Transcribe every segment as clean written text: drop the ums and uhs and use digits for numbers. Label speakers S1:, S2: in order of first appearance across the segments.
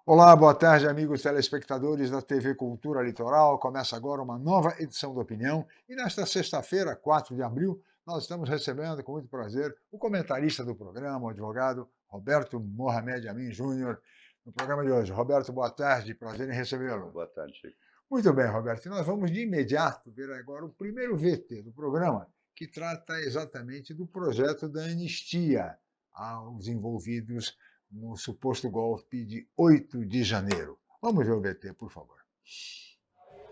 S1: Olá, boa tarde, amigos telespectadores da TV Cultura Litoral. Começa agora uma nova edição do Opinião e nesta sexta-feira, 4 de abril, nós estamos recebendo com muito prazer o comentarista do programa, o advogado Roberto Mohamed Amin Júnior, no programa de hoje. Roberto, boa tarde, prazer em recebê-lo.
S2: Boa tarde, Chico.
S1: Muito bem, Roberto, e nós vamos de imediato ver agora o primeiro VT do programa, que trata exatamente do projeto da anistia aos envolvidos no suposto golpe de 8 de janeiro. Vamos ver o VT, por favor.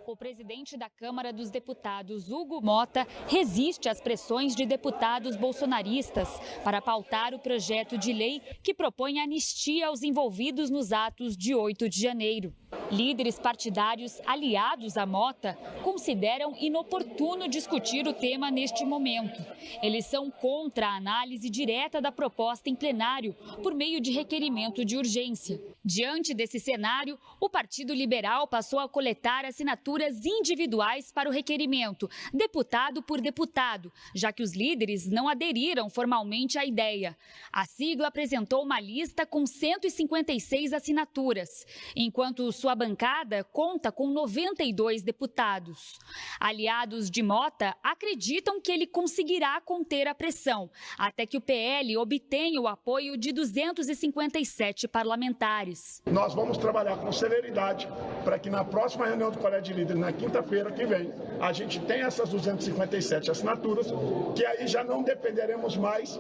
S3: O presidente da Câmara dos Deputados, Hugo Mota, resiste às pressões de deputados bolsonaristas para pautar o projeto de lei que propõe anistia aos envolvidos nos atos de 8 de janeiro. Líderes partidários aliados a Mota consideram inoportuno discutir o tema neste momento. Eles são contra a análise direta da proposta em plenário por meio de requerimento de urgência. Diante desse cenário, o Partido Liberal passou a coletar assinaturas individuais para o requerimento, deputado por deputado, já que os líderes não aderiram formalmente à ideia. A sigla apresentou uma lista com 156 assinaturas, enquanto sua bancada conta com 92 deputados. Aliados de Mota acreditam que ele conseguirá conter a pressão, até que o PL obtenha o apoio de 257 parlamentares.
S4: Nós vamos trabalhar com celeridade para que na próxima reunião do Colégio de Líderes, na quinta-feira que vem, a gente tenha essas 257 assinaturas, que aí já não dependeremos mais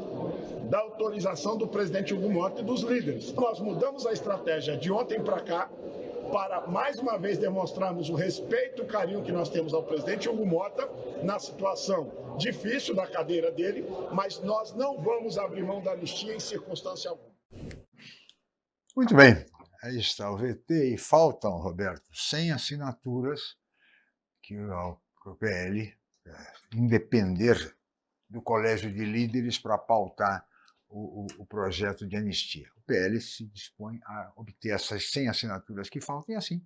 S4: da autorização do presidente Hugo Mota e dos líderes. Nós mudamos a estratégia de ontem para cá para, mais uma vez, demonstrarmos o respeito e o carinho que nós temos ao presidente Hugo Mota na situação difícil da cadeira dele, mas nós não vamos abrir mão da anistia em circunstância alguma.
S1: Muito bem, aí está o VT e faltam, Roberto, 100 assinaturas que o PL independer do Colégio de Líderes para pautar o projeto de anistia. O PL se dispõe a obter essas 100 assinaturas que faltam e, assim,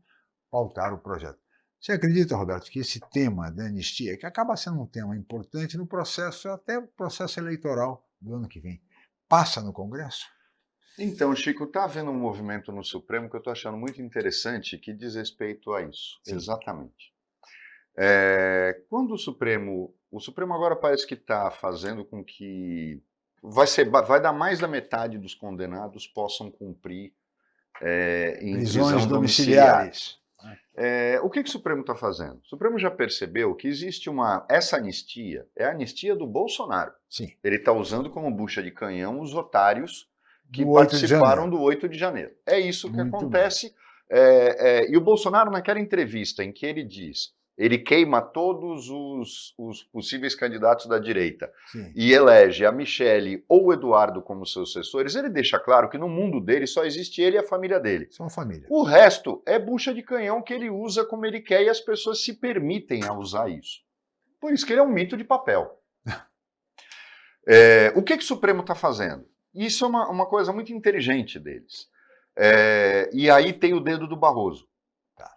S1: pautar o projeto. Você acredita, Roberto, que esse tema da anistia, que acaba sendo um tema importante no processo, até o processo eleitoral do ano que vem, passa no Congresso?
S2: Então, Chico, está havendo um movimento no Supremo que eu estou achando muito interessante que diz respeito a isso. Sim. Exatamente. Quando o Supremo agora parece que está fazendo com que vai dar mais da metade dos condenados possam cumprir em prisões domiciliares. O que o Supremo está fazendo? O Supremo já percebeu que existe essa anistia, é a anistia do Bolsonaro.
S1: Sim.
S2: Ele está usando como bucha de canhão os otários que participaram do 8 de janeiro. É isso que acontece. E o Bolsonaro, naquela entrevista em que ele diz, ele queima todos os possíveis candidatos da direita.
S1: Sim.
S2: E elege a Michele ou o Eduardo como seus sucessores, ele deixa claro que no mundo dele só existe ele e a família dele.
S1: São família.
S2: O resto é bucha de canhão que ele usa como ele quer e as pessoas se permitem a usar isso. Por isso que ele é um mito de papel. O que o Supremo está fazendo? Isso é uma coisa muito inteligente deles. E aí tem o dedo do Barroso.
S1: Tá.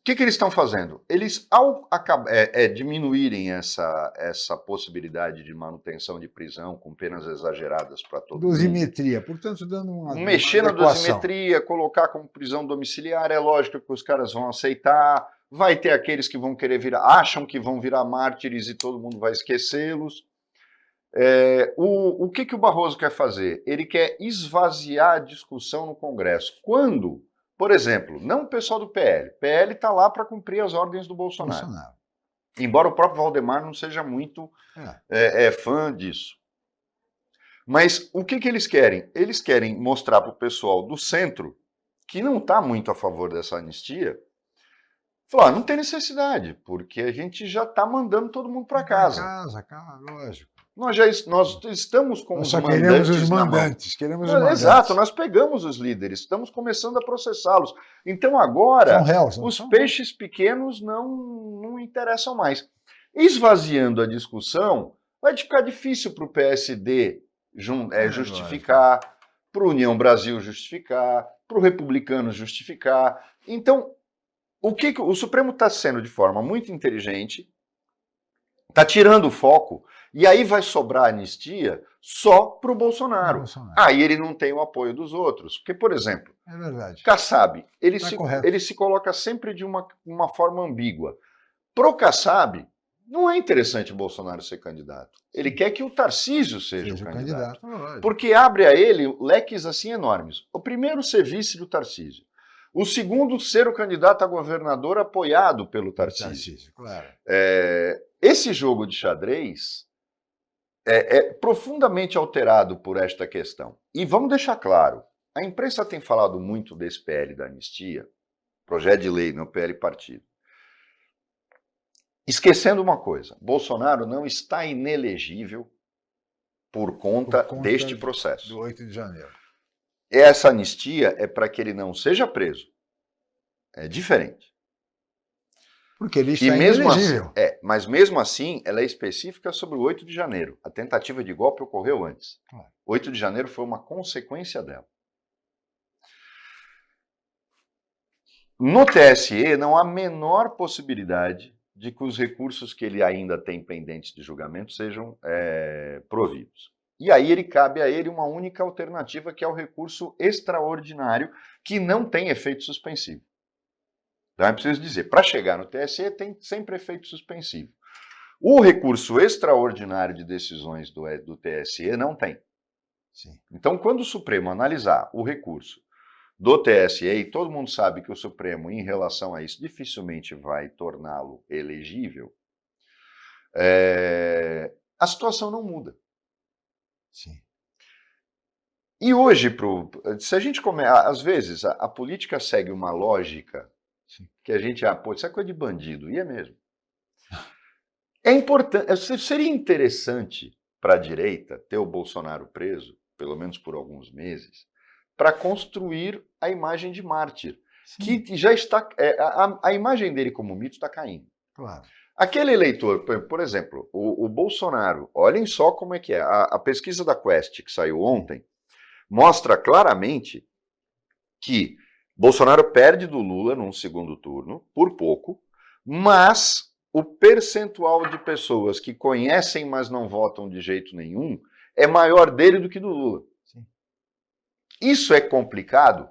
S2: O que eles estão fazendo? Eles, ao diminuírem essa possibilidade de manutenção de prisão com penas exageradas para todo mundo.
S1: Dosimetria, portanto, dando uma
S2: mexer na dosimetria, colocar como prisão domiciliar, é lógico que os caras vão aceitar. Vai ter aqueles que vão querer acham que vão virar mártires e todo mundo vai esquecê-los. O que o Barroso quer fazer? Ele quer esvaziar a discussão no Congresso. Quando, por exemplo, não o pessoal do PL. O PL está lá para cumprir as ordens do Bolsonaro. Embora o próprio Valdemar não seja muito fã disso. Mas o que eles querem? Eles querem mostrar para o pessoal do centro, que não está muito a favor dessa anistia, falar, não tem necessidade, porque a gente já está mandando todo mundo para casa.
S1: Lógico.
S2: Nós estamos com os mandantes.
S1: Queremos os mandantes.
S2: Exato, nós pegamos os líderes, estamos começando a processá-los. Então agora, os peixes pequenos não interessam mais. Esvaziando a discussão, vai ficar difícil para o PSD justificar, para o União Brasil justificar, para o Republicano justificar. Então, o Supremo está sendo de forma muito inteligente, está tirando o foco. E aí vai sobrar anistia só para o Bolsonaro.
S1: Bolsonaro.
S2: Aí ele não tem o apoio dos outros. Porque, por exemplo,
S1: É verdade.
S2: Kassab, ele,
S1: Tá
S2: se,
S1: correto.
S2: ele se coloca sempre de uma forma ambígua. Pro Kassab, não é interessante o Bolsonaro ser candidato. Ele quer que o Tarcísio seja o candidato.
S1: lógico.
S2: Porque abre a ele leques assim enormes. O primeiro, ser vice do Tarcísio. O segundo, ser o candidato a governador apoiado pelo Tarcísio.
S1: Claro.
S2: Esse jogo de xadrez é profundamente alterado por esta questão. E vamos deixar claro, a imprensa tem falado muito desse PL da anistia, projeto de lei no PL partido. Esquecendo uma coisa, Bolsonaro não está inelegível por conta deste processo.
S1: Do 8 de janeiro.
S2: Essa anistia é para que ele não seja preso. É diferente.
S1: Porque ele está
S2: E mesmo
S1: inelegível.
S2: assim, mas mesmo assim, ela é específica sobre o 8 de janeiro. A tentativa de golpe ocorreu antes.
S1: Claro.
S2: 8 de janeiro foi uma consequência dela. No TSE, não há a menor possibilidade de que os recursos que ele ainda tem pendentes de julgamento sejam providos. E aí cabe a ele uma única alternativa, que é o recurso extraordinário, que não tem efeito suspensivo. Então é preciso dizer, para chegar no TSE tem sempre efeito suspensivo. O recurso extraordinário de decisões do TSE não tem.
S1: Sim.
S2: Então, quando o Supremo analisar o recurso do TSE, e todo mundo sabe que o Supremo, em relação a isso, dificilmente vai torná-lo elegível, a situação não muda.
S1: Sim.
S2: E hoje, se a gente às vezes, a política segue uma lógica que a gente, pô, isso é coisa de bandido, e é mesmo. É importante, seria interessante para a direita ter o Bolsonaro preso, pelo menos por alguns meses, para construir a imagem de mártir,
S1: Sim.
S2: que já está, a imagem dele como mito está caindo.
S1: Claro.
S2: Aquele eleitor, por exemplo, o Bolsonaro, olhem só como é que é. A pesquisa da Quest, que saiu ontem, mostra claramente que Bolsonaro perde do Lula num segundo turno, por pouco, mas o percentual de pessoas que conhecem, mas não votam de jeito nenhum, é maior dele do que do Lula.
S1: Sim.
S2: Isso é complicado,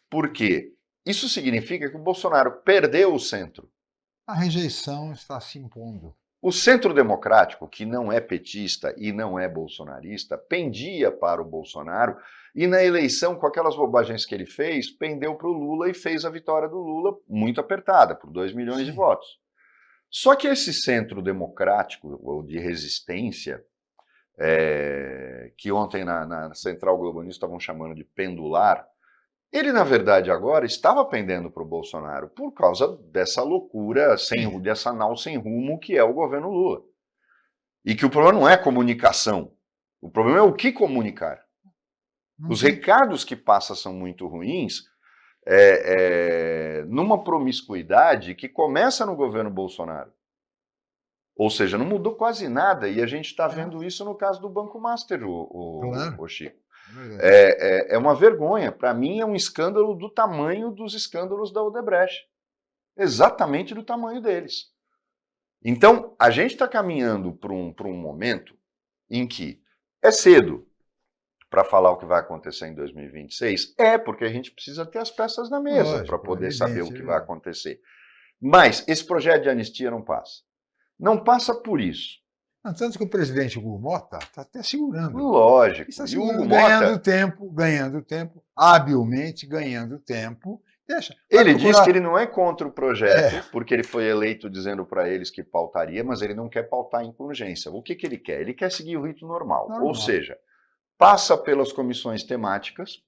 S2: porque isso significa que o Bolsonaro perdeu o centro.
S1: A rejeição está se impondo.
S2: O centro democrático, que não é petista e não é bolsonarista, pendia para o Bolsonaro, e na eleição, com aquelas bobagens que ele fez, pendeu para o Lula e fez a vitória do Lula muito apertada, por 2 milhões de votos. Só que esse centro democrático, ou de resistência, que ontem na Central Globo News estavam chamando de pendular, ele, na verdade, agora estava pendendo para o Bolsonaro por causa dessa loucura, dessa nau sem rumo que é o governo Lula. E que o problema não é comunicação, o problema é o que comunicar. Os recados que passa são muito ruins, numa promiscuidade que começa no governo Bolsonaro. Ou seja, não mudou quase nada, e a gente está vendo isso no caso do Banco Master, o Chico. É uma vergonha. Para mim, é um escândalo do tamanho dos escândalos da Odebrecht. Exatamente do tamanho deles. Então, a gente está caminhando para um momento em que é cedo para falar o que vai acontecer em 2026. Porque a gente precisa ter as peças na mesa para poder saber o que vai acontecer. Mas esse projeto de anistia não passa. Não passa por isso.
S1: Tanto que o presidente Hugo Mota está até segurando.
S2: Lógico.
S1: Está
S2: E o Hugo
S1: Mota ganhando tempo, habilmente ganhando tempo.
S2: Ele diz que ele não é contra o projeto, porque ele foi eleito dizendo para eles que pautaria, mas ele não quer pautar em urgência. O que ele quer? Ele quer seguir o rito normal. Ou seja, passa pelas comissões temáticas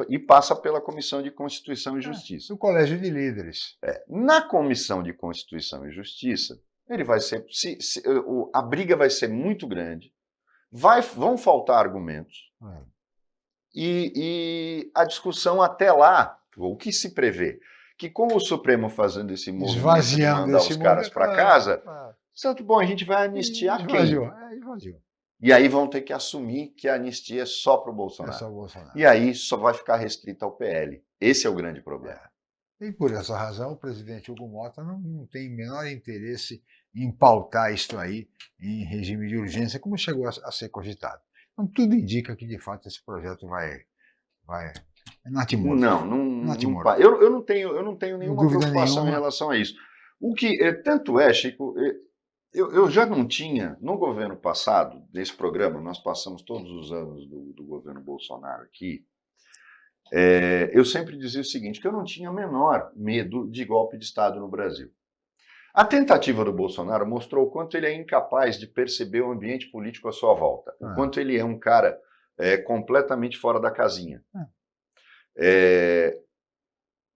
S2: e passa pela Comissão de Constituição e Justiça.
S1: Do Colégio de Líderes.
S2: Na Comissão de Constituição e Justiça, ele vai ser, a briga vai ser muito grande, vão faltar argumentos, e a discussão até lá, o que se prevê? Que com o Supremo fazendo esse movimento de mandar os caras para casa, certo, bom, a gente vai anistiar quem?
S1: Esvaziou.
S2: E aí vão ter que assumir que a anistia é só para o Bolsonaro.
S1: É só o Bolsonaro.
S2: E aí só vai ficar restrita ao PL. Esse é o grande problema.
S1: E por essa razão, o presidente Hugo Mota não tem menor interesse em pautar isto aí em regime de urgência, como chegou a ser cogitado. Então, tudo indica que, de fato, esse projeto vai é natimorto.
S2: Eu não tenho nenhuma
S1: dúvida
S2: preocupação
S1: nenhuma.
S2: em relação a isso. O que, tanto é, Chico, eu já não tinha, no governo passado, desse programa, nós passamos todos os anos do governo Bolsonaro aqui, eu sempre dizia o seguinte, que eu não tinha o menor medo de golpe de Estado no Brasil. A tentativa do Bolsonaro mostrou o quanto ele é incapaz de perceber o ambiente político à sua volta, o quanto ele é um cara completamente fora da casinha.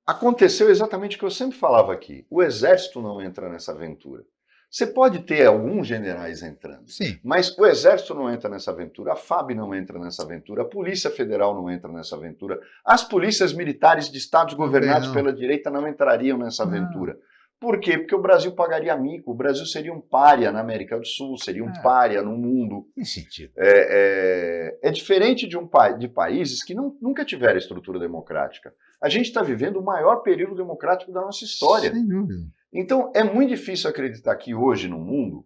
S2: Aconteceu exatamente o que eu sempre falava aqui, o Exército não entra nessa aventura. Você pode ter alguns generais entrando,
S1: Sim,
S2: mas o Exército não entra nessa aventura, a FAB não entra nessa aventura, a Polícia Federal não entra nessa aventura, as polícias militares de estados governados pela direita não entrariam nessa aventura. Por quê? Porque o Brasil pagaria mico, o Brasil seria um pária na América do Sul, seria um pária no mundo.
S1: tem sentido.
S2: É diferente de países que nunca tiveram estrutura democrática. A gente está vivendo o maior período democrático da nossa história.
S1: Sem dúvida.
S2: Então, é muito difícil acreditar que hoje no mundo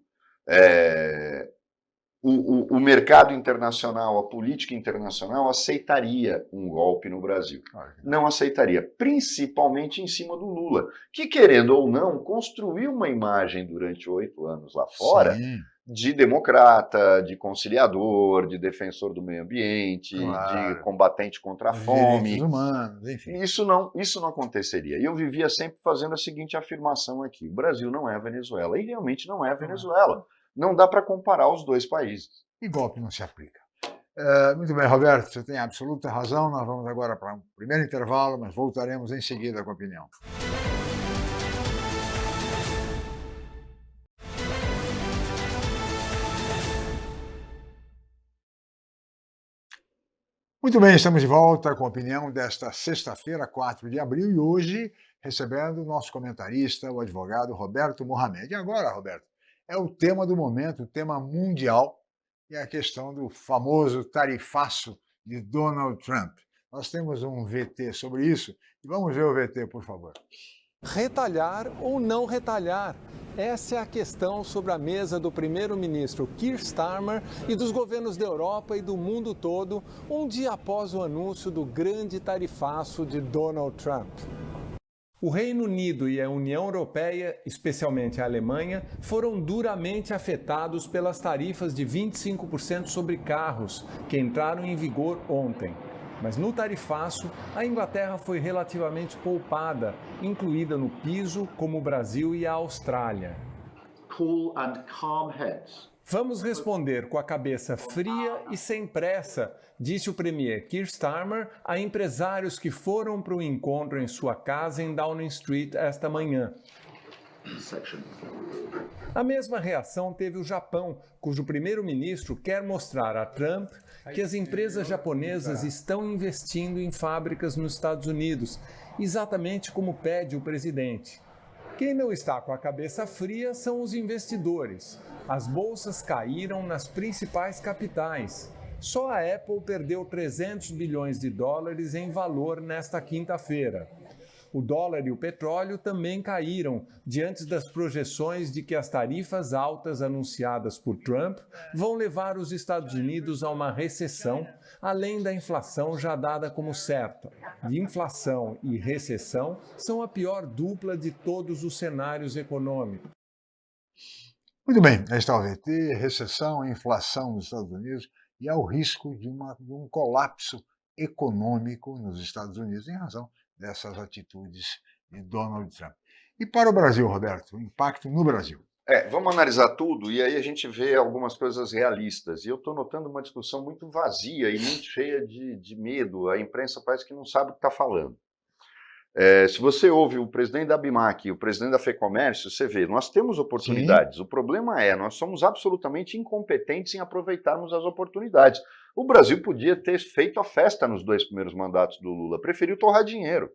S2: o mercado internacional, a política internacional aceitaria um golpe no Brasil. Não aceitaria, principalmente em cima do Lula, que, querendo ou não, construiu uma imagem durante 8 anos lá fora,
S1: Sim,
S2: de democrata, de conciliador, de defensor do meio ambiente, de combatente contra a fome.
S1: direitos humanos, enfim.
S2: Isso não aconteceria. E eu vivia sempre fazendo a seguinte afirmação aqui: o Brasil não é a Venezuela. E realmente não é a Venezuela. Não dá para comparar os dois países.
S1: E golpe não se aplica. Muito bem, Roberto, você tem absoluta razão. Nós vamos agora para um primeiro intervalo, mas voltaremos em seguida com a opinião. Muito bem, estamos de volta com a opinião desta sexta-feira, 4 de abril, e hoje recebendo o nosso comentarista, o advogado Roberto Mohamed. E agora, Roberto, é o tema do momento, o tema mundial, e a questão do famoso tarifaço de Donald Trump. Nós temos um VT sobre isso, e vamos ver o VT, por favor.
S5: Retalhar ou não retalhar? Essa é a questão sobre a mesa do primeiro-ministro Keir Starmer e dos governos da Europa e do mundo todo, um dia após o anúncio do grande tarifaço de Donald Trump. O Reino Unido e a União Europeia, especialmente a Alemanha, foram duramente afetados pelas tarifas de 25% sobre carros, que entraram em vigor ontem. Mas no tarifaço, a Inglaterra foi relativamente poupada, incluída no piso, como o Brasil e a Austrália.
S6: Cool and calm heads.
S5: Vamos responder com a cabeça fria e sem pressa, disse o premier Keir Starmer a empresários que foram para o encontro em sua casa em Downing Street esta manhã. A mesma reação teve o Japão, cujo primeiro-ministro quer mostrar a Trump que as empresas japonesas estão investindo em fábricas nos Estados Unidos, exatamente como pede o presidente. Quem não está com a cabeça fria são os investidores. As bolsas caíram nas principais capitais. Só a Apple perdeu 300 bilhões de dólares em valor nesta quinta-feira. O dólar e o petróleo também caíram, diante das projeções de que as tarifas altas anunciadas por Trump vão levar os Estados Unidos a uma recessão, além da inflação já dada como certa. E inflação e recessão são a pior dupla de todos os cenários econômicos.
S1: Muito bem, aí está o VT, recessão, inflação nos Estados Unidos e há o risco de um colapso econômico nos Estados Unidos em razão dessas atitudes de Donald Trump. E para o Brasil, Roberto, o impacto no Brasil?
S2: Vamos analisar tudo e aí a gente vê algumas coisas realistas. E eu estou notando uma discussão muito vazia e muito cheia de medo. A imprensa parece que não sabe o que está falando. Se você ouve o presidente da ABIMAQ e o presidente da FEComércio, você vê, nós temos oportunidades. Sim. O problema nós somos absolutamente incompetentes em aproveitarmos as oportunidades. O Brasil podia ter feito a festa nos 2 primeiros mandatos do Lula, preferiu torrar dinheiro.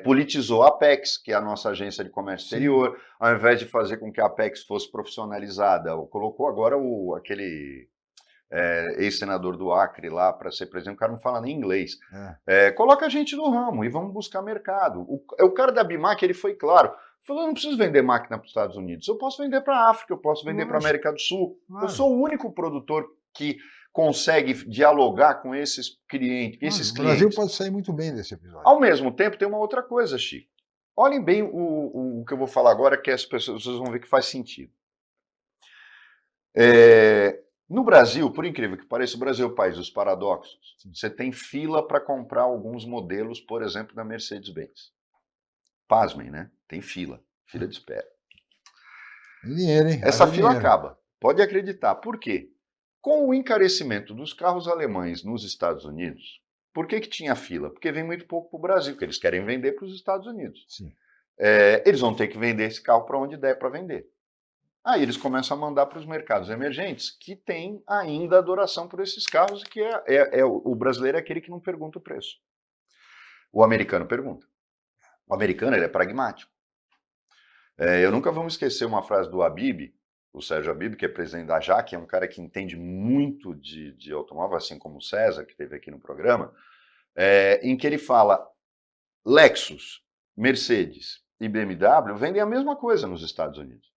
S2: Politizou a Apex, que é a nossa agência de comércio exterior, ao invés de fazer com que a Apex fosse profissionalizada, colocou agora aquele ex-senador do Acre lá para ser presidente, o cara não fala nem inglês.
S1: É.
S2: Coloca a gente no ramo e vamos buscar mercado. O cara da Bimac, ele foi claro, falou, eu não preciso vender máquina para os Estados Unidos, eu posso vender para a África, eu posso vender para a América do Sul. Eu sou o único produtor que consegue dialogar com esses clientes.
S1: O Brasil pode sair muito bem desse episódio.
S2: Ao mesmo tempo, tem uma outra coisa, Chico. Olhem bem o que eu vou falar agora, que as pessoas vão ver que faz sentido. No Brasil, por incrível que pareça, o Brasil é o país dos paradoxos. Você tem fila para comprar alguns modelos, por exemplo, da Mercedes-Benz. Pasmem, né? Tem fila de espera.
S1: Dinheiro, hein?
S2: Essa fila
S1: dinheiro.
S2: acaba. Pode acreditar. Por quê? Com o encarecimento dos carros alemães nos Estados Unidos, por que tinha fila? Porque vem muito pouco para o Brasil, que eles querem vender para os Estados Unidos.
S1: Sim.
S2: Eles vão ter que vender esse carro para onde der para vender. Aí eles começam a mandar para os mercados emergentes, que tem ainda adoração por esses carros, que o brasileiro é aquele que não pergunta o preço. O americano pergunta. O americano, ele é pragmático. Eu nunca vou me esquecer uma frase do Habib, o Sérgio Habib, que é presidente da JAC, é um cara que entende muito de automóvel, assim como o César, que esteve aqui no programa, em que ele fala, Lexus, Mercedes e BMW vendem a mesma coisa nos Estados Unidos.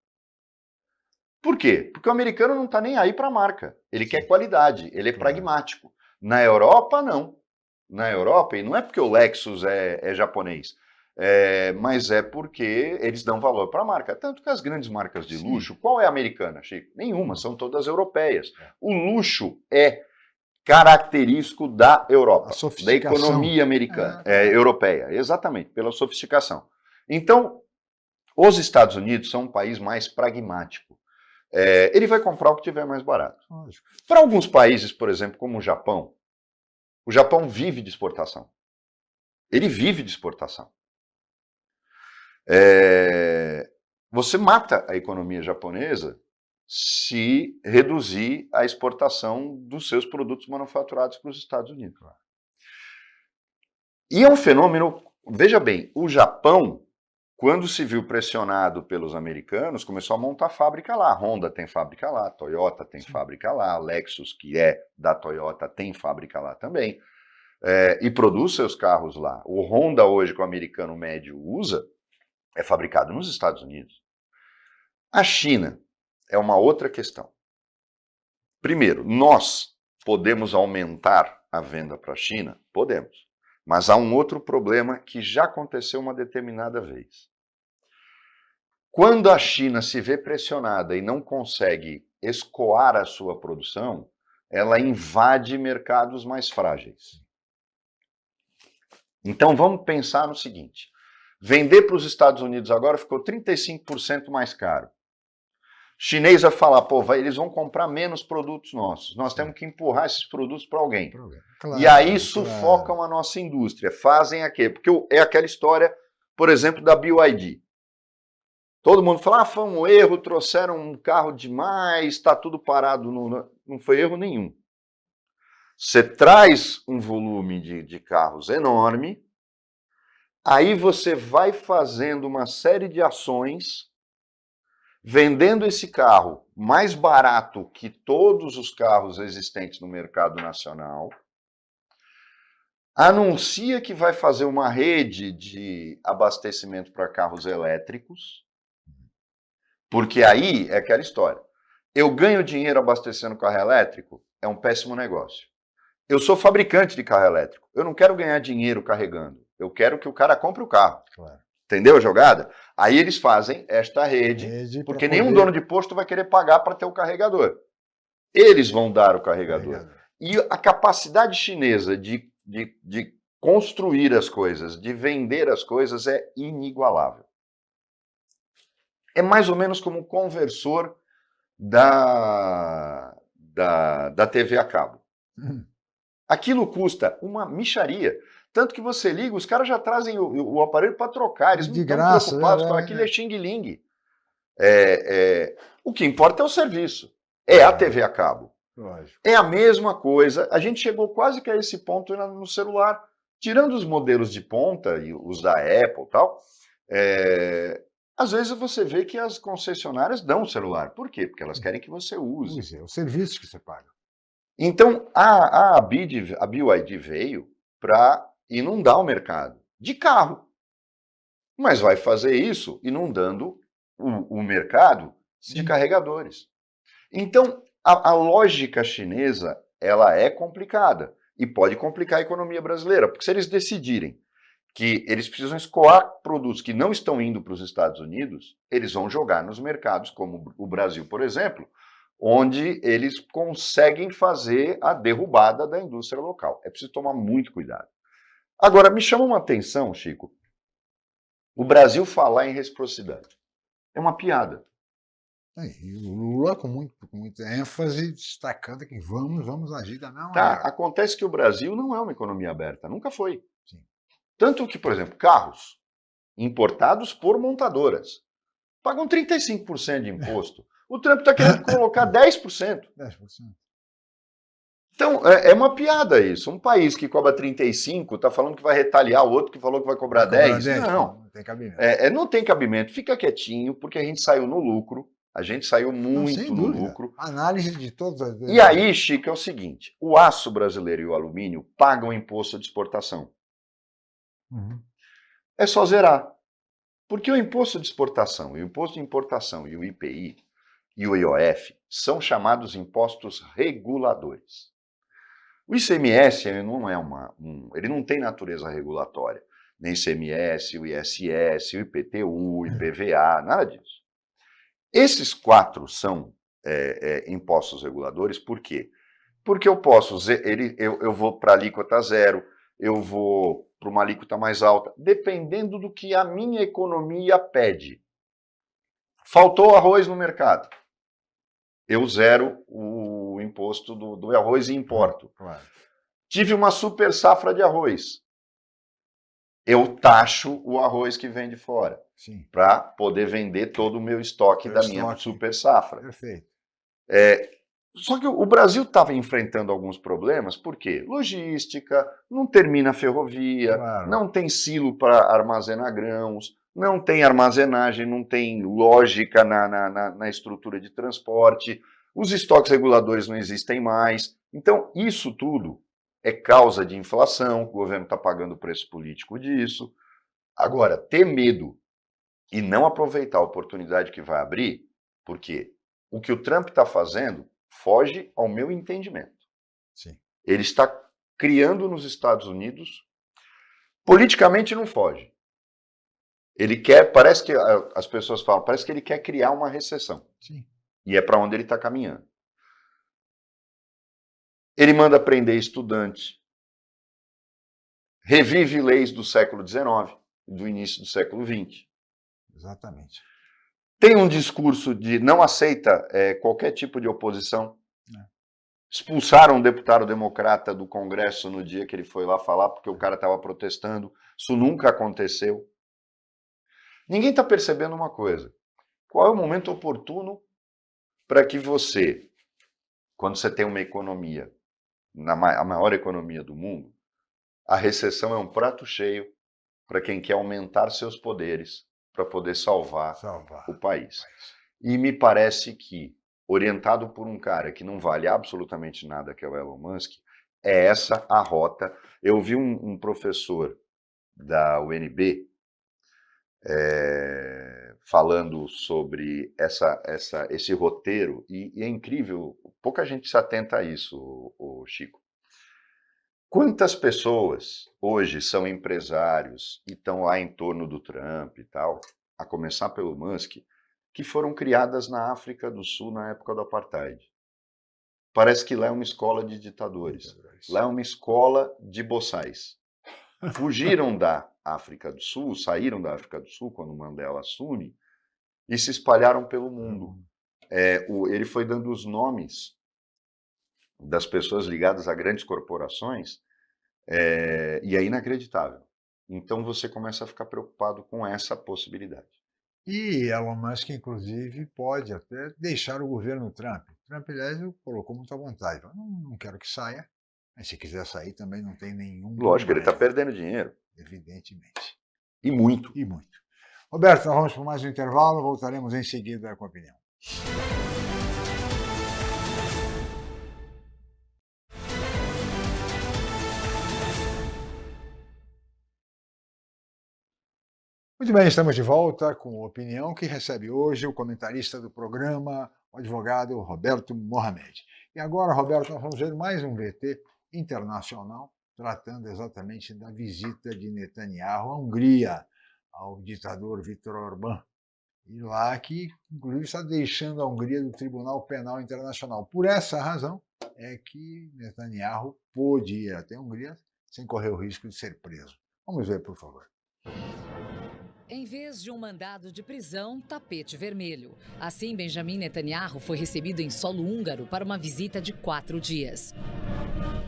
S2: Por quê? Porque o americano não está nem aí para a marca. Ele quer qualidade, ele é pragmático. Na Europa, não. Na Europa, e não é porque o Lexus é japonês, mas é porque eles dão valor para a marca. Tanto que as grandes marcas de luxo, qual é a americana, Chico? Nenhuma, são todas europeias. O luxo é característico da Europa, da economia americana, europeia, exatamente, pela sofisticação. Então, os Estados Unidos são um país mais pragmático. Ele vai comprar o que tiver mais barato. Para alguns países, por exemplo, como o Japão vive de exportação. Ele vive de exportação. Você mata a economia japonesa se reduzir a exportação dos seus produtos manufaturados para os Estados Unidos. E é um fenômeno, veja bem, o Japão, quando se viu pressionado pelos americanos, começou a montar fábrica lá. A Honda tem fábrica lá, a Toyota tem fábrica lá, a Lexus, que é da Toyota, tem fábrica lá também, e produz seus carros lá. O Honda hoje, que o americano médio usa, é fabricado nos Estados Unidos. A China é uma outra questão. Primeiro, nós podemos aumentar a venda para a China? Podemos. Mas há um outro problema que já aconteceu uma determinada vez. Quando a China se vê pressionada e não consegue escoar a sua produção, ela invade mercados mais frágeis. Então vamos pensar no seguinte, vender para os Estados Unidos agora ficou 35% mais caro. Chinês vai falar, eles vão comprar menos produtos nossos. Nós temos que empurrar esses produtos para alguém. Claro, e aí sufocam a nossa indústria. Fazem aqui. Porque é aquela história, por exemplo, da BYD. Todo mundo fala, foi um erro, trouxeram um carro demais, está tudo parado. Não foi erro nenhum. Você traz um volume de carros enorme, aí você vai fazendo uma série de ações, vendendo esse carro mais barato que todos os carros existentes no mercado nacional, anuncia que vai fazer uma rede de abastecimento para carros elétricos, porque aí é aquela história. Eu ganho dinheiro abastecendo carro elétrico, é um péssimo negócio. Eu sou fabricante de carro elétrico, eu não quero ganhar dinheiro carregando, eu quero que o cara compre o carro. Claro. Entendeu a jogada? Aí eles fazem esta rede porque nenhum dono de posto vai querer pagar para ter o carregador. Eles vão dar o carregador. E a capacidade chinesa de construir as coisas, de vender as coisas é inigualável. É mais ou menos como um conversor da TV a cabo. Aquilo custa uma mixaria. Tanto que você liga, os caras já trazem o aparelho para trocar, eles não estão preocupados com aquilo, é xing-ling. O que importa é o serviço, é a TV a cabo. Lógico. É a mesma coisa, a gente chegou quase que a esse ponto no celular. Tirando os modelos de ponta, e os da Apple e tal, às vezes você vê que as concessionárias dão o celular. Por quê? Porque elas querem que você use.
S1: É o serviço que você paga.
S2: Então, a BYD veio para inundar o mercado de carro, mas vai fazer isso inundando o mercado de carregadores. Então, a lógica chinesa, ela é complicada e pode complicar a economia brasileira, porque se eles decidirem que eles precisam escoar produtos que não estão indo para os Estados Unidos, eles vão jogar nos mercados, como o Brasil, por exemplo, onde eles conseguem fazer a derrubada da indústria local. É preciso tomar muito cuidado. Agora, me chama uma atenção, Chico, o Brasil falar em reciprocidade. É uma piada.
S1: E o Lula com muita ênfase destacando que vamos agir da mesma
S2: Tá,
S1: maneira.
S2: acontece que o Brasil não é uma economia aberta, nunca foi.
S1: Sim.
S2: Tanto que, por exemplo, carros importados por montadoras pagam 35% de imposto. O Trump está querendo colocar 10%.
S1: 10%.
S2: Então, é uma piada isso. Um país que cobra 35% está falando que vai retaliar o outro que falou que vai cobrar 10%. Não
S1: tem cabimento.
S2: não tem cabimento. Fica quietinho, porque a gente saiu no lucro. A gente saiu muito
S1: sem
S2: no
S1: dúvida.
S2: lucro.
S1: Análise de todas as...
S2: E aí, Chico, é o seguinte. O aço brasileiro e o alumínio pagam imposto de exportação.
S1: Uhum.
S2: É só zerar. Porque o imposto de exportação, o imposto de importação e o IPI e o IOF são chamados impostos reguladores. O ICMS não é ele não tem natureza regulatória. Nem ICMS, o ISS, o IPTU, o IPVA, nada disso. Esses 4 são impostos reguladores, por quê? Porque eu posso, eu vou para a alíquota zero, eu vou para uma alíquota mais alta, dependendo do que a minha economia pede. Faltou arroz no mercado. Eu zero o imposto do arroz e importo.
S1: Claro.
S2: Tive uma super safra de arroz. Eu taxo o arroz que vem de fora.
S1: Sim.
S2: Para poder vender todo o meu estoque da minha super safra.
S1: Perfeito.
S2: Só que o Brasil estava enfrentando alguns problemas, por quê? Logística, não termina a ferrovia,
S1: Claro.
S2: Não tem silo para armazenar grãos, não tem armazenagem, não tem lógica na estrutura de transporte, os estoques reguladores não existem mais. Então, isso tudo é causa de inflação, o governo está pagando o preço político disso. Agora, ter medo e não aproveitar a oportunidade que vai abrir, porque o que o Trump está fazendo foge ao meu entendimento.
S1: Sim.
S2: Ele está criando nos Estados Unidos, politicamente não foge. Ele quer, parece que as pessoas falam, parece que ele quer criar uma recessão.
S1: Sim.
S2: E é para onde ele está caminhando. Ele manda prender estudante, revive leis do século XIX, do início do século XX.
S1: Exatamente.
S2: Tem um discurso de não aceita qualquer tipo de oposição. Expulsaram um deputado democrata do Congresso no dia que ele foi lá falar, porque o cara estava protestando. Isso nunca aconteceu. Ninguém está percebendo uma coisa. Qual é o momento oportuno para que você, quando você tem uma economia, a maior economia do mundo, a recessão é um prato cheio para quem quer aumentar seus poderes para poder salvar o país. E me parece que, orientado por um cara que não vale absolutamente nada, que é o Elon Musk, é essa a rota. Eu vi um professor da UNB falando sobre esse roteiro, e é incrível, pouca gente se atenta a isso, Chico. Quantas pessoas hoje são empresários e estão lá em torno do Trump e tal, a começar pelo Musk, que foram criadas na África do Sul na época do Apartheid? Parece que lá é uma escola de ditadores. Lá é uma escola de boçais. Fugiram da África do Sul, saíram da África do Sul quando Mandela assume e se espalharam pelo mundo. Ele foi dando os nomes das pessoas ligadas a grandes corporações, e é inacreditável. Então você começa a ficar preocupado com essa possibilidade.
S1: E Elon Musk, inclusive, pode até deixar o governo Trump. Trump, aliás, colocou muita vontade. Não quero que saia, mas se quiser sair também não tem nenhum...
S2: Lógico, ele está perdendo dinheiro.
S1: Evidentemente.
S2: E muito.
S1: E muito. Roberto, nós vamos para mais um intervalo, voltaremos em seguida com a opinião. Muito bem, estamos de volta com a opinião que recebe hoje o comentarista do programa, o advogado Roberto Mohamed. E agora, Roberto, nós vamos ver mais um VT internacional tratando exatamente da visita de Netanyahu à Hungria, ao ditador Viktor Orbán. E lá que, inclusive, está deixando a Hungria do Tribunal Penal Internacional. Por essa razão é que Netanyahu pôde ir até a Hungria sem correr o risco de ser preso. Vamos ver, por favor.
S7: Em vez de um mandado de prisão, tapete vermelho. Assim, Benjamin Netanyahu foi recebido em solo húngaro para uma visita de 4 dias.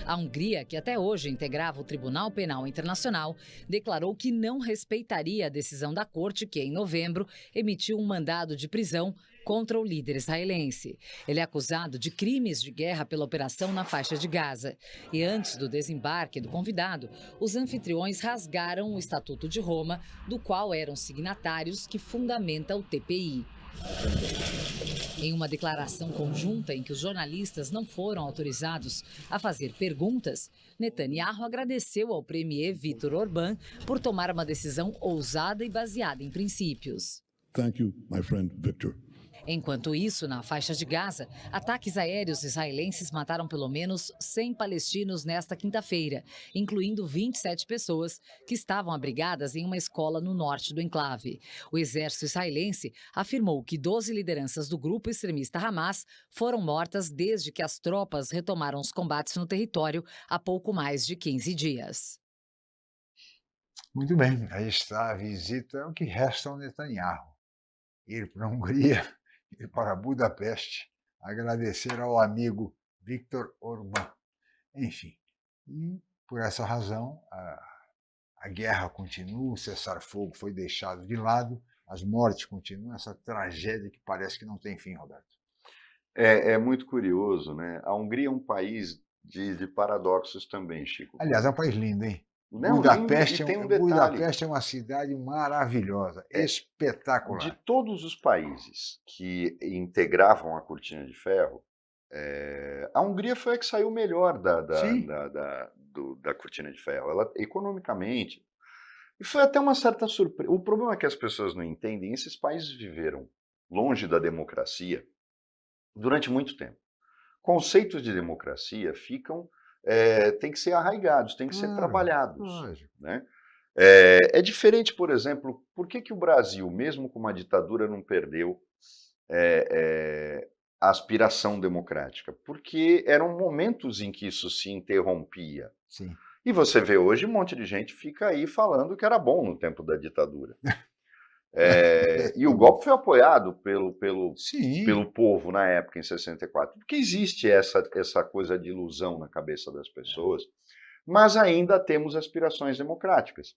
S7: A Hungria, que até hoje integrava o Tribunal Penal Internacional, declarou que não respeitaria a decisão da corte que, em novembro, emitiu um mandado de prisão contra o líder israelense. Ele é acusado de crimes de guerra pela operação na faixa de Gaza. E antes do desembarque do convidado, os anfitriões rasgaram o Estatuto de Roma, do qual eram signatários, que fundamenta o TPI. Em uma declaração conjunta em que os jornalistas não foram autorizados a fazer perguntas, Netanyahu agradeceu ao premier Viktor Orbán por tomar uma decisão ousada e baseada em princípios.
S8: Thank you, my friend Victor.
S7: Enquanto isso, na faixa de Gaza, ataques aéreos israelenses mataram pelo menos 100 palestinos nesta quinta-feira, incluindo 27 pessoas que estavam abrigadas em uma escola no norte do enclave. O exército israelense afirmou que 12 lideranças do grupo extremista Hamas foram mortas desde que as tropas retomaram os combates no território há pouco mais de 15 dias.
S1: Muito bem, aí está a visita, o que resta ao Netanyahu. Ir para a Hungria, ir para Budapeste, agradecer ao amigo Viktor Orbán. Enfim, e por essa razão a guerra continua, o cessar-fogo foi deixado de lado, as mortes continuam, essa tragédia que parece que não tem fim, Roberto.
S2: É muito curioso, né? A Hungria é um país de paradoxos também, Chico.
S1: Aliás, é um país lindo, hein?
S2: Não,
S1: Budapeste,
S2: lindo, e tem um detalhe.
S1: Budapeste é uma cidade maravilhosa, espetacular.
S2: De todos os países que integravam a Cortina de Ferro, a Hungria foi a que saiu melhor da Cortina de Ferro, ela, economicamente. E foi até uma certa surpresa. O problema é que as pessoas não entendem, esses países viveram longe da democracia durante muito tempo. Conceitos de democracia têm que ser arraigados, têm que ser trabalhados. Né? É diferente, por exemplo, por que o Brasil, mesmo com uma ditadura, não perdeu a aspiração democrática? Porque eram momentos em que isso se interrompia.
S1: Sim.
S2: E você vê hoje um monte de gente fica aí falando que era bom no tempo da ditadura. E o golpe foi apoiado pelo povo na época, em 64. Porque existe essa coisa de ilusão na cabeça das pessoas, mas ainda temos aspirações democráticas.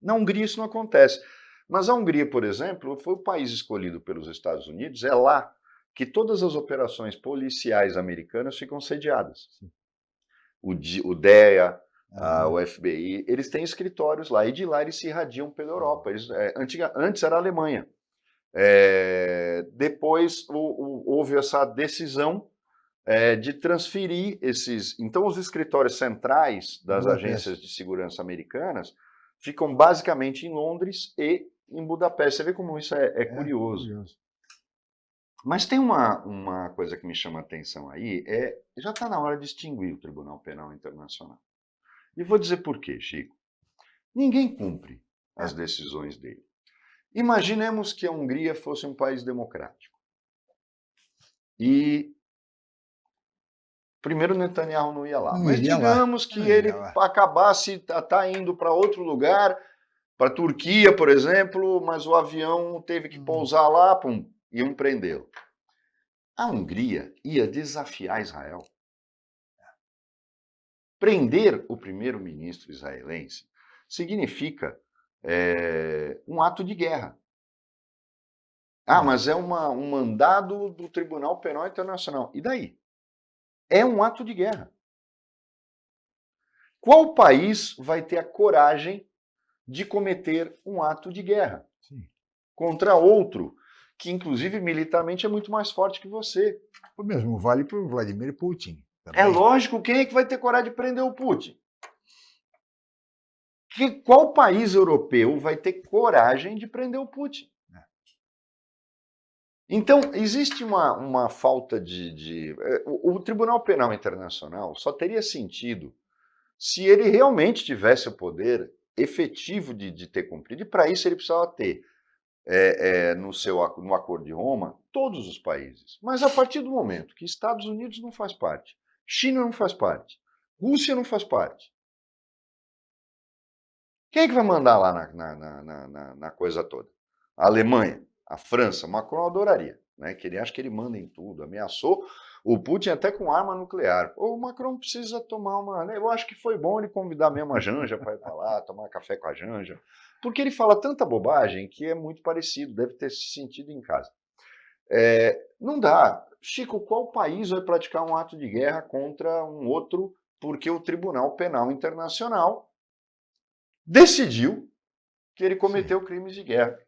S2: Na Hungria isso não acontece. Mas a Hungria, por exemplo, foi o país escolhido pelos Estados Unidos, é lá que todas as operações policiais americanas ficam sediadas. O DEA, o FBI, eles têm escritórios lá, e de lá eles se irradiam pela Europa. Antes era a Alemanha. Depois houve essa decisão de transferir esses... Então os escritórios centrais das agências de segurança americanas ficam basicamente em Londres e em Budapeste. Você vê como isso é curioso. Mas tem uma coisa que me chama a atenção aí, já está na hora de extinguir o Tribunal Penal Internacional. E vou dizer por quê, Chico. Ninguém cumpre as decisões dele. Imaginemos que a Hungria fosse um país democrático. E primeiro Netanyahu não ia lá. Mas digamos que ele acabasse, tá indo para outro lugar, para a Turquia, por exemplo, mas o avião teve que pousar lá, iam prendê-lo. A Hungria ia desafiar Israel. Prender o primeiro-ministro israelense significa um ato de guerra. Mas é um mandado do Tribunal Penal Internacional. E daí? É um ato de guerra. Qual país vai ter a coragem de cometer um ato de guerra contra outro, que inclusive militarmente é muito mais forte que você?
S1: O mesmo vale para o Vladimir Putin. Também.
S2: É lógico, quem é que vai ter coragem de prender o Putin? Qual país europeu vai ter coragem de prender o Putin? Então, existe uma falta o Tribunal Penal Internacional só teria sentido se ele realmente tivesse o poder efetivo de ter cumprido, e para isso ele precisava ter no Acordo de Roma todos os países. Mas a partir do momento que Estados Unidos não faz parte, China não faz parte, Rússia não faz parte, quem é que vai mandar lá na coisa toda? A Alemanha, a França, Macron adoraria, né? Que ele acha que ele manda em tudo, ameaçou o Putin até com arma nuclear. O Macron precisa tomar eu acho que foi bom ele convidar mesmo a Janja para ir para lá, tomar café com a Janja, porque ele fala tanta bobagem que é muito parecido, deve ter se sentido em casa. Não dá. Chico, qual país vai praticar um ato de guerra contra um outro porque o Tribunal Penal Internacional decidiu que ele cometeu crimes de guerra?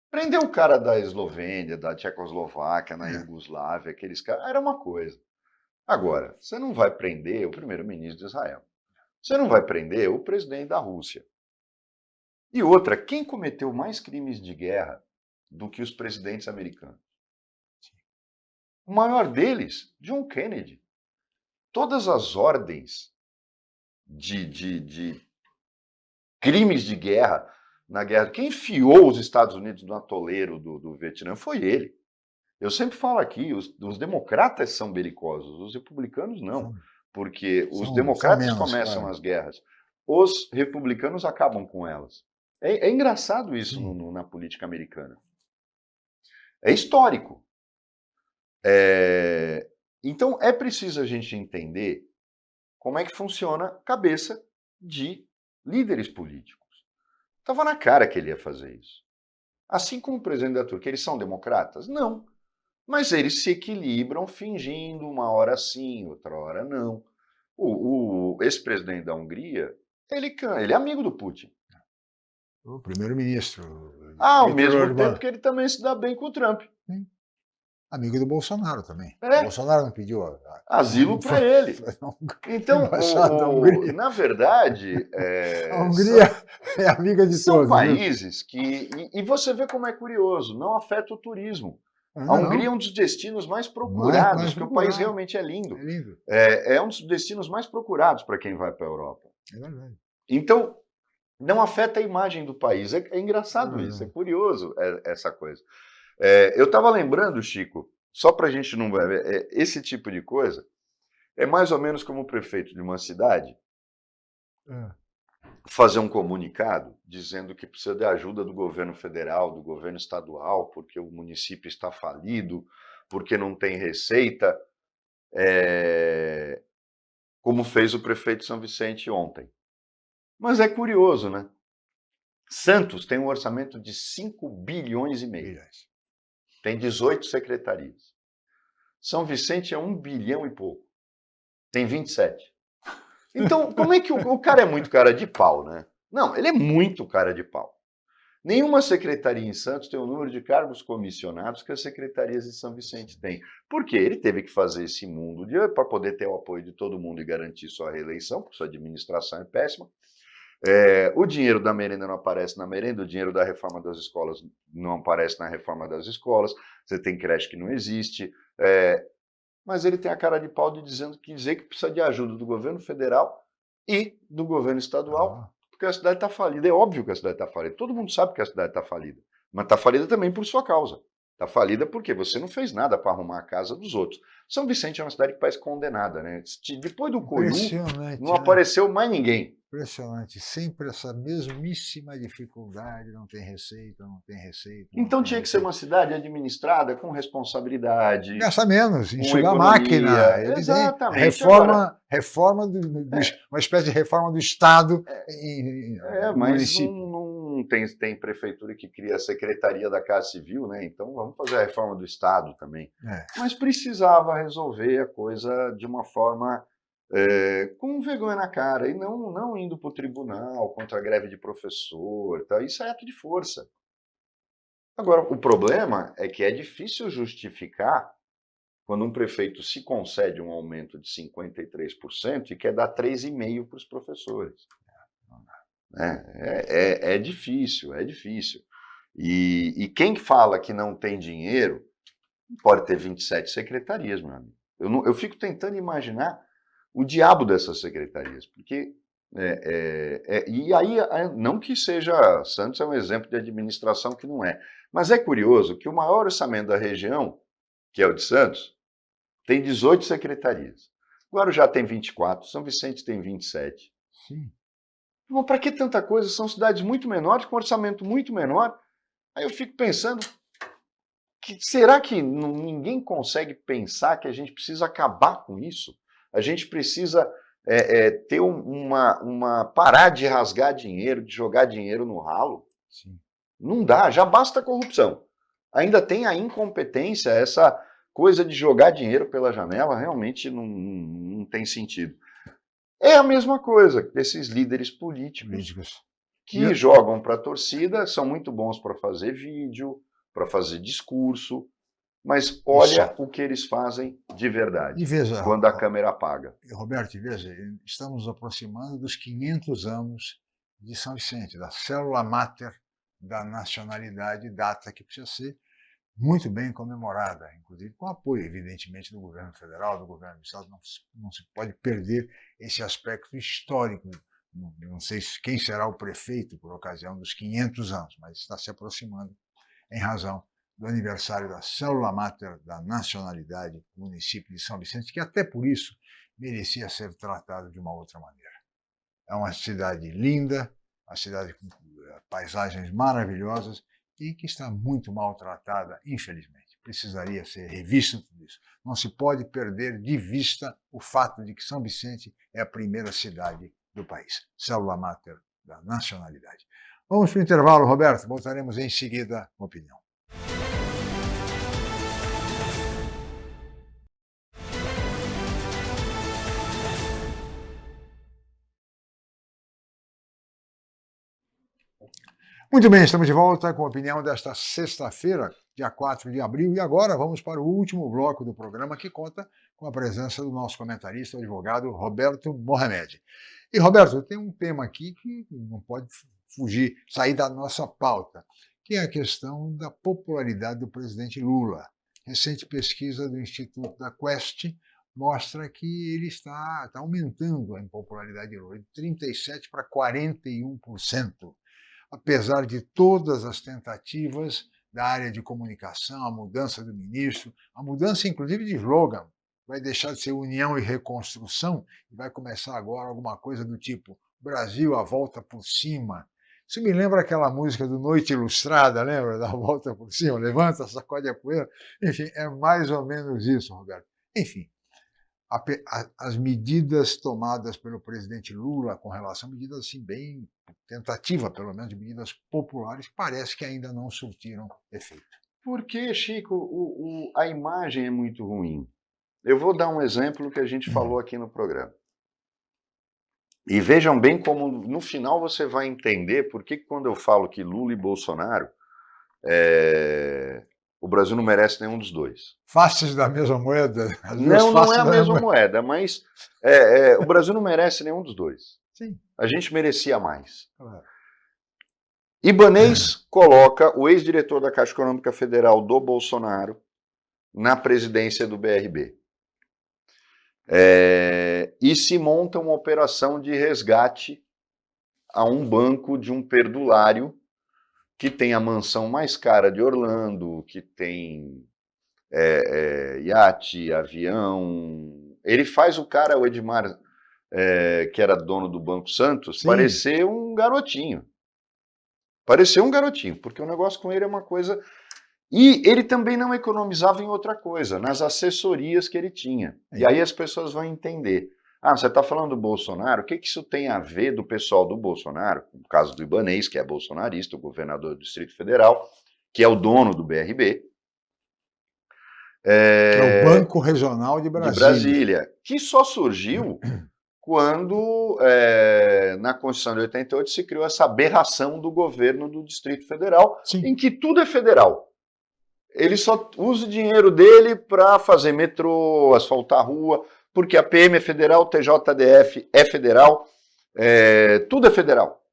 S2: Prendeu o cara da Eslovênia, da Tchecoslováquia, na Iugoslávia, aqueles caras, era uma coisa. Agora, você não vai prender o primeiro-ministro de Israel. Você não vai prender o presidente da Rússia. E outra, quem cometeu mais crimes de guerra do que os presidentes americanos? O maior deles, John Kennedy. Todas as ordens de crimes de guerra na guerra, quem enfiou os Estados Unidos no atoleiro do Vietnã foi ele. Eu sempre falo aqui, os democratas são belicosos, os republicanos não, porque os democratas começam as guerras, os republicanos acabam com elas. É engraçado isso na política americana. É histórico. Então é preciso a gente entender como é que funciona a cabeça de líderes políticos. Estava na cara que ele ia fazer isso. Assim como o presidente da Turquia, eles são democratas? Não. Mas eles se equilibram fingindo uma hora sim, outra hora não. O ex-presidente da Hungria, ele é amigo do Putin.
S1: O primeiro-ministro.
S2: Ao mesmo tempo que ele também se dá bem com o Trump.
S1: Sim. Amigo do Bolsonaro também.
S2: O
S1: Bolsonaro não pediu
S2: asilo para ele. Então, na verdade...
S1: a Hungria é amiga de
S2: são
S1: todos. São
S2: países que... E você vê como é curioso, não afeta o turismo. A Hungria é um dos destinos mais procurados, porque o país realmente é lindo. É um dos destinos mais procurados para quem vai para a Europa.
S1: É verdade.
S2: Então, não afeta a imagem do país. É engraçado isso, é curioso essa coisa. Eu estava lembrando, Chico, só para a gente não ver, esse tipo de coisa é mais ou menos como o prefeito de uma cidade fazer um comunicado dizendo que precisa de ajuda do governo federal, do governo estadual, porque o município está falido, porque não tem receita, como fez o prefeito de São Vicente ontem. Mas é curioso, né? Santos tem um orçamento de 5 bilhões e meio. Tem 18 secretarias. São Vicente é 1 bilhão e pouco. Tem 27. Então, como é que o cara é muito cara de pau, né? Não, ele é muito cara de pau. Nenhuma secretaria em Santos tem o número de cargos comissionados que as secretarias de São Vicente têm. Por quê? Ele teve que fazer esse mundo para poder ter o apoio de todo mundo e garantir sua reeleição, porque sua administração é péssima. O dinheiro da merenda não aparece na merenda, o dinheiro da reforma das escolas não aparece na reforma das escolas, você tem creche que não existe, mas ele tem a cara de pau de dizer que precisa de ajuda do governo federal e do governo estadual, porque a cidade está falida. É óbvio que a cidade está falida, todo mundo sabe que a cidade está falida, mas está falida também por sua causa. Está falida porque você não fez nada para arrumar a casa dos outros. São Vicente é uma cidade que parece condenada, né? Depois do Coiú, não apareceu mais ninguém.
S1: Impressionante, sempre essa mesmíssima dificuldade, não tem receita.
S2: Então tinha que ser uma cidade administrada com responsabilidade.
S1: Gasta menos, enxugar a máquina.
S2: Exatamente.
S1: Reforma uma espécie de reforma do Estado
S2: mas
S1: município.
S2: Não tem prefeitura que cria a Secretaria da Casa Civil, né? Então vamos fazer a reforma do Estado também. Mas precisava resolver a coisa de uma forma... com vergonha na cara, e não indo para o tribunal contra a greve de professor, tá? Isso é ato de força. Agora, o problema é que é difícil justificar quando um prefeito se concede um aumento de 53% e quer dar 3,5% para os professores. Né? É difícil, é difícil. E quem fala que não tem dinheiro pode ter 27 secretarias, meu amigo. Eu fico tentando imaginar o diabo dessas secretarias, porque e aí, não que seja, Santos é um exemplo de administração que não é, mas é curioso que o maior orçamento da região, que é o de Santos, tem 18 secretarias. Guarujá tem 24, São Vicente tem 27.
S1: Sim.
S2: Bom, para que tanta coisa? São cidades muito menores, com orçamento muito menor. Aí eu fico pensando, será que ninguém consegue pensar que a gente precisa acabar com isso? A gente precisa ter parar de rasgar dinheiro, de jogar dinheiro no ralo?
S1: Sim.
S2: Não dá, já basta a corrupção. Ainda tem a incompetência, essa coisa de jogar dinheiro pela janela, realmente não tem sentido. É a mesma coisa, esses líderes políticos que jogam para a torcida, são muito bons para fazer vídeo, para fazer discurso, mas olha o que eles fazem de verdade,
S1: E veja,
S2: quando a câmera apaga.
S1: Roberto, veja, estamos nos aproximando dos 500 anos de São Vicente, da célula máter da nacionalidade, data que precisa ser muito bem comemorada, inclusive com apoio, evidentemente, do governo federal, do governo do estado. Não se pode perder esse aspecto histórico. Não sei quem será o prefeito por ocasião dos 500 anos, mas está se aproximando em razão do aniversário da célula máter da nacionalidade, do município de São Vicente, que até por isso merecia ser tratado de uma outra maneira. É uma cidade linda, uma cidade com paisagens maravilhosas e que está muito maltratada, infelizmente. Precisaria ser revista tudo isso. Não se pode perder de vista o fato de que São Vicente é a primeira cidade do país, célula máter da nacionalidade. Vamos para o intervalo, Roberto. Voltaremos em seguida com a opinião. Muito bem, estamos de volta com a opinião desta sexta-feira, dia 4 de abril, e agora vamos para o último bloco do programa, que conta com a presença do nosso comentarista, o advogado Roberto Mohamed. E, Roberto, tem um tema aqui que não pode fugir, sair da nossa pauta, que é a questão da popularidade do presidente Lula. Recente pesquisa do Instituto da Quest mostra que ele está aumentando a impopularidade de Lula, de 37% para 41%. Apesar de todas as tentativas da área de comunicação, a mudança do ministro, a mudança inclusive de slogan, vai deixar de ser união e reconstrução e vai começar agora alguma coisa do tipo Brasil, a volta por cima. Isso me lembra aquela música do Noite Ilustrada, lembra? Da volta por cima, levanta, sacode a poeira. Enfim, é mais ou menos isso, Roberto. Enfim, as medidas tomadas pelo presidente Lula com relação a medidas assim bem tentativa, pelo menos, de medidas populares, parece que ainda não surtiram efeito.
S2: Porque, Chico, a imagem é muito ruim. Eu vou dar um exemplo que a gente falou aqui no programa. E vejam bem como, no final, você vai entender por que quando eu falo que Lula e Bolsonaro, o Brasil não merece nenhum dos dois.
S1: Faces da mesma moeda?
S2: Não é a mesma moeda, mas o Brasil não merece nenhum dos dois.
S1: Sim.
S2: A gente merecia mais.
S1: Claro.
S2: Ibanez coloca o ex-diretor da Caixa Econômica Federal do Bolsonaro na presidência do BRB. E se monta uma operação de resgate a um banco de um perdulário que tem a mansão mais cara de Orlando, que tem iate, avião. Ele faz o cara, o Edmar, que era dono do Banco Santos,
S1: Sim.
S2: parecer um garotinho. Parecer um garotinho, porque o negócio com ele é uma coisa... E ele também não economizava em outra coisa, nas assessorias que ele tinha. E aí as pessoas vão entender. Você está falando do Bolsonaro, o que isso tem a ver do pessoal do Bolsonaro? No caso do Ibanez, que é bolsonarista, o governador do Distrito Federal, que é o dono do BRB.
S1: Que é o Banco Regional de Brasília.
S2: Que só surgiu quando, na Constituição de 88, se criou essa aberração do governo do Distrito Federal,
S1: Sim.
S2: em que tudo é federal. Ele só usa o dinheiro dele para fazer metrô, asfaltar rua, porque a PM é federal, o TJDF é federal, tudo é federal.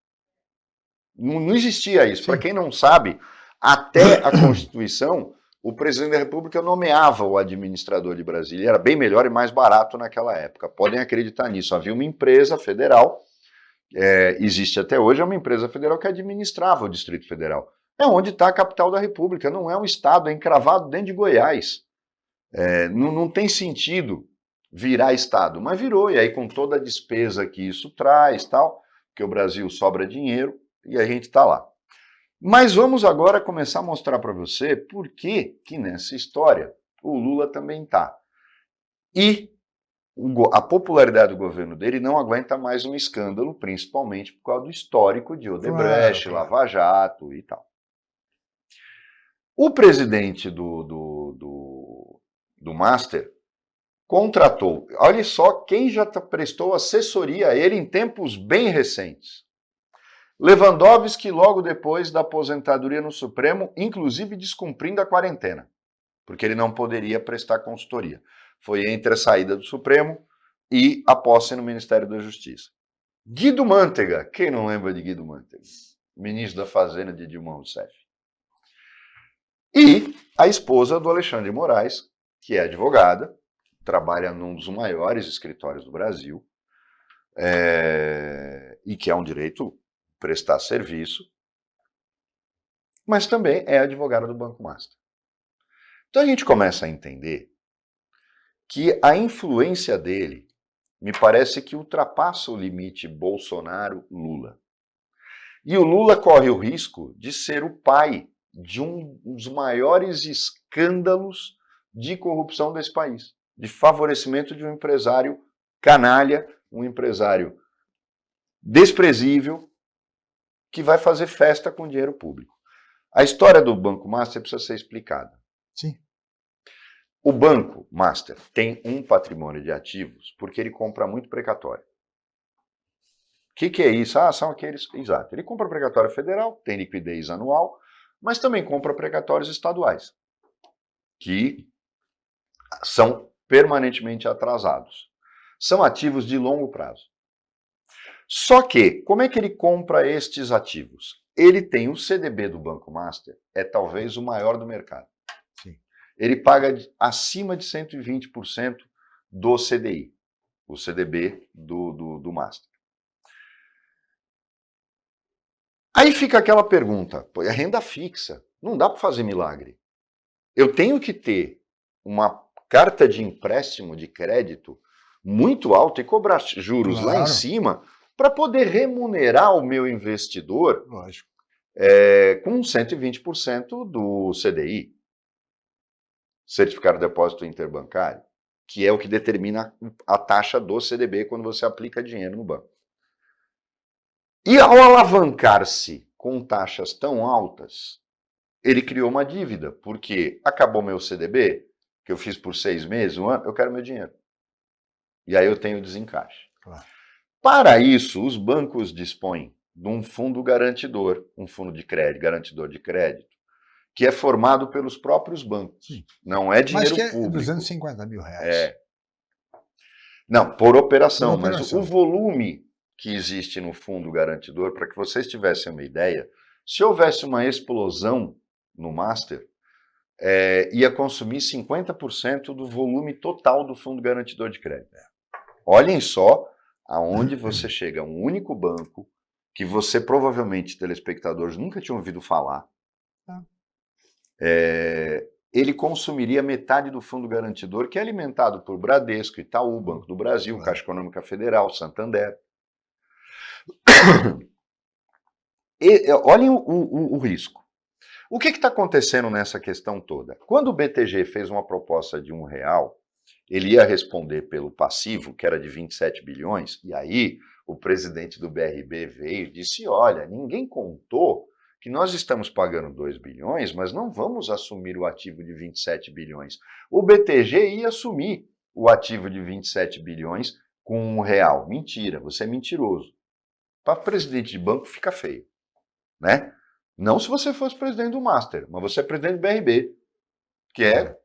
S2: Não existia isso. Para quem não sabe, até a Constituição, o presidente da República nomeava o administrador de Brasília. Era bem melhor e mais barato naquela época. Podem acreditar nisso. Havia uma empresa federal, existe até hoje, é uma empresa federal que administrava o Distrito Federal. É onde está a capital da República, não é um estado, é encravado dentro de Goiás. Não tem sentido virar estado, mas virou, e aí com toda a despesa que isso traz, tal, que o Brasil sobra dinheiro, e a gente está lá. Mas vamos agora começar a mostrar para você por que nessa história o Lula também está. E a popularidade do governo dele não aguenta mais um escândalo, principalmente por causa do histórico de Odebrecht,
S1: Claro.
S2: Lava Jato e tal. O presidente do Master contratou, olha só quem já prestou assessoria a ele em tempos bem recentes. Lewandowski, logo depois da aposentadoria no Supremo, inclusive descumprindo a quarentena, porque ele não poderia prestar consultoria. Foi entre a saída do Supremo e a posse no Ministério da Justiça. Guido Mantega, quem não lembra de Guido Mantega? Ministro da Fazenda de Dilma Rousseff. E a esposa do Alexandre de Moraes, que é advogada, trabalha num dos maiores escritórios do Brasil, e que é um direito prestar serviço, mas também é advogada do Banco Master. Então a gente começa a entender que a influência dele me parece que ultrapassa o limite Bolsonaro-Lula. E o Lula corre o risco de ser o pai de um dos maiores escândalos de corrupção desse país, de favorecimento de um empresário canalha, um empresário desprezível, que vai fazer festa com dinheiro público. A história do Banco Master precisa ser explicada.
S1: Sim.
S2: O Banco Master tem um patrimônio de ativos porque ele compra muito precatório. O que é isso? São aqueles... Exato. Ele compra precatório federal, tem liquidez anual, mas também compra precatórios estaduais, que são permanentemente atrasados. São ativos de longo prazo. Só que, como é que ele compra estes ativos? Ele tem o CDB do Banco Master, é talvez o maior do mercado.
S1: Sim.
S2: Ele paga acima de 120% do CDI, o CDB do Master. Aí fica aquela pergunta, é renda fixa, não dá para fazer milagre. Eu tenho que ter uma carta de empréstimo de crédito muito alta e cobrar juros lá em cima para poder remunerar o meu investidor,
S1: Lógico.
S2: Com 120% do CDI, Certificado de Depósito Interbancário, que é o que determina a taxa do CDB quando você aplica dinheiro no banco. E ao alavancar-se com taxas tão altas, ele criou uma dívida, porque acabou meu CDB, que eu fiz por 6 meses, um ano, eu quero meu dinheiro. E aí eu tenho desencaixe.
S1: Claro.
S2: Para isso, os bancos dispõem de um fundo garantidor, um fundo de crédito, garantidor de crédito, que é formado pelos próprios bancos.
S1: Sim.
S2: Não é dinheiro
S1: Mas que é
S2: público.
S1: 250 mil reais.
S2: Não, por operação,
S1: Por operação.
S2: Mas o volume que existe no fundo garantidor, para que vocês tivessem uma ideia, se houvesse uma explosão no Master, ia consumir 50% do volume total do fundo garantidor de crédito. Olhem só aonde você chega, um único banco, que você provavelmente, telespectadores, nunca tinham ouvido falar, ele consumiria metade do fundo garantidor, que é alimentado por Bradesco, Itaú, Banco do Brasil, Caixa Econômica Federal, Santander. Olhem o risco. O que está acontecendo nessa questão toda? Quando o BTG fez uma proposta de R$1, ele ia responder pelo passivo, que era de 27 bilhões, e aí o presidente do BRB veio e disse, olha, ninguém contou que nós estamos pagando 2 bilhões, mas não vamos assumir o ativo de 27 bilhões. O BTG ia assumir o ativo de 27 bilhões com R$1. Mentira, você é mentiroso. Para presidente de banco fica feio, né? Não se você fosse presidente do Master, mas você é presidente do BRB, que é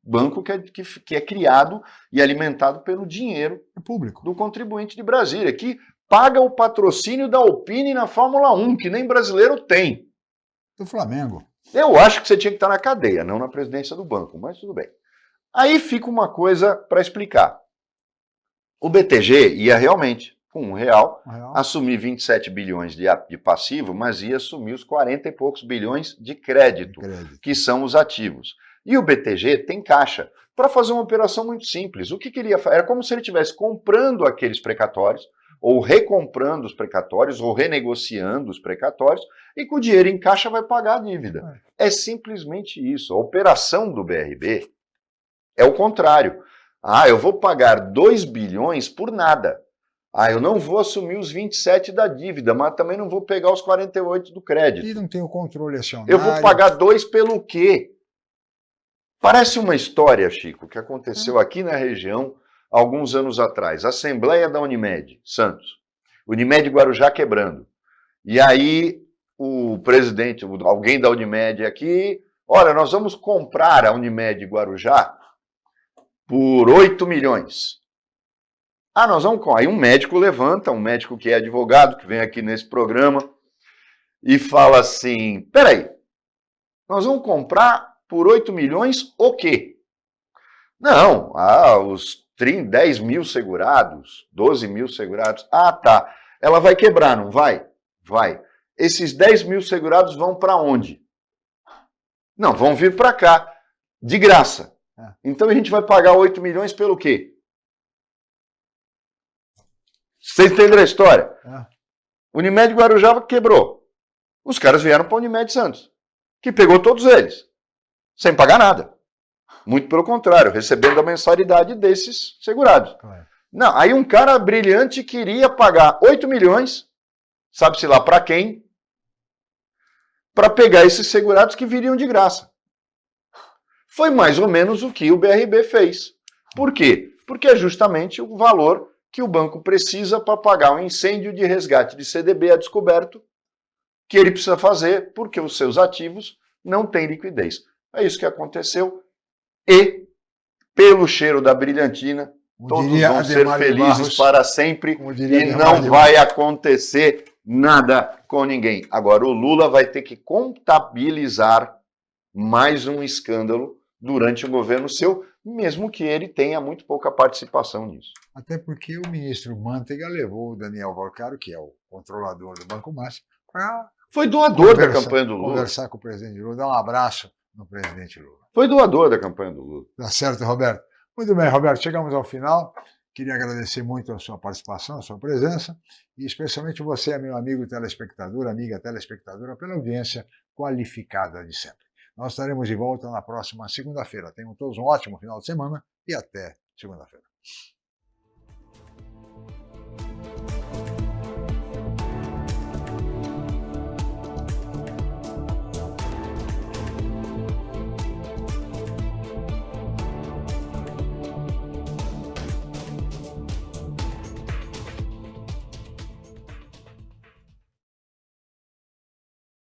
S2: banco que é criado e alimentado pelo dinheiro
S1: É público.
S2: do contribuinte de Brasília, que paga o patrocínio da Alpine na Fórmula 1, que nem brasileiro tem.
S1: Do Flamengo.
S2: Eu acho que você tinha que estar na cadeia, não na presidência do banco, mas tudo bem. Aí fica uma coisa para explicar. O BTG ia realmente, com R$1, assumir 27 bilhões de passivo, mas ia assumir os 40 e poucos bilhões de crédito, que são os ativos. E o BTG tem caixa para fazer uma operação muito simples. O que ele ia fazer? Era como se ele estivesse comprando aqueles precatórios, ou recomprando os precatórios, ou renegociando os precatórios, e com o dinheiro em caixa vai pagar a dívida. É simplesmente isso. A operação do BRB é o contrário. Ah, eu vou pagar 2 bilhões por nada. Ah, eu não vou assumir os 27 da dívida, mas também não vou pegar os 48 do crédito.
S1: E não tem o controle acionário.
S2: Eu vou pagar 2 pelo quê? Parece uma história, Chico, que aconteceu aqui na região alguns anos atrás. Assembleia da Unimed, Santos. Unimed Guarujá quebrando. E aí o presidente, alguém da Unimed aqui, olha, nós vamos comprar a Unimed Guarujá por 8 milhões. Ah, nós vamos... Aí um médico levanta, um médico que é advogado, que vem aqui nesse programa, e fala assim, peraí, nós vamos comprar por 8 milhões o quê? Não, os 10 mil segurados, 12 mil segurados. Ah, tá. Ela vai quebrar, não vai? Vai. Esses 10 mil segurados vão para onde? Não, vão vir para cá, de graça. Então a gente vai pagar 8 milhões pelo quê? Vocês entenderam a história? Unimed Guarujá quebrou. Os caras vieram para a Unimed Santos, que pegou todos eles, sem pagar nada. Muito pelo contrário, recebendo a mensalidade desses segurados. Não, aí um cara brilhante queria pagar 8 milhões, sabe-se lá para quem, para pegar esses segurados que viriam de graça. Foi mais ou menos o que o BRB fez. Por quê? Porque é justamente o valor que o banco precisa para pagar um incêndio de resgate de CDB a descoberto, que ele precisa fazer porque os seus ativos não têm liquidez. É isso que aconteceu. E, pelo cheiro da brilhantina, todos vão ser felizes para sempre e não vai acontecer nada com ninguém. Agora, o Lula vai ter que contabilizar mais um escândalo durante o governo seu, mesmo que ele tenha muito pouca participação nisso.
S1: Até porque o ministro Manteiga levou o Daniel Valcaro, que é o controlador do Banco Máximo, para...
S2: Foi doador da campanha do Lula.
S1: Conversar com o presidente Lula, dar um abraço no presidente Lula.
S2: Foi doador da campanha do Lula.
S1: Tá certo, Roberto. Muito bem, Roberto, chegamos ao final. Queria agradecer muito a sua participação, a sua presença, e especialmente você, meu amigo telespectador, amiga telespectadora, pela audiência qualificada de sempre. Nós estaremos de volta na próxima segunda-feira. Tenham todos um ótimo final de semana e até segunda-feira.